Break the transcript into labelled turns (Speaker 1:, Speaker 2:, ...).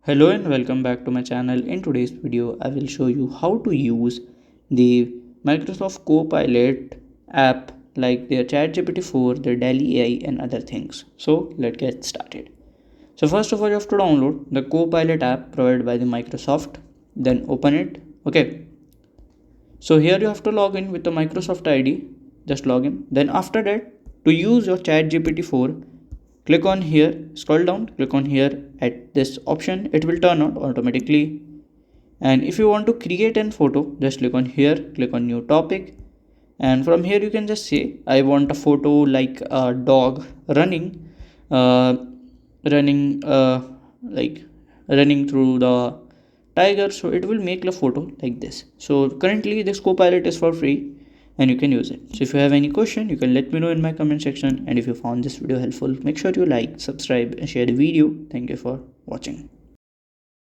Speaker 1: Hello and welcome back to my channel. In today's video, I will show you how to use the Microsoft Copilot app like their ChatGPT-4, their DALL AI and other things. So let's get started. So first of all, you have to download the Copilot app provided by the Microsoft. Then open it. Okay. So here you have to log in with the Microsoft ID. Just log in. Then after that, to use your ChatGPT-4, click on here, scroll down, click on here at this option. It will turn on automatically. And if you want to create a photo, just click on here, click on new topic. And from here you can just say, I want a photo like a dog running, uh, running, like running through the tiger. So it will make a photo like this. So currently this Copilot is for free and you can use it. So if you have any question, you can let me know in my comment section. And if you found this video helpful, make sure you like, subscribe and share the video. Thank you for watching.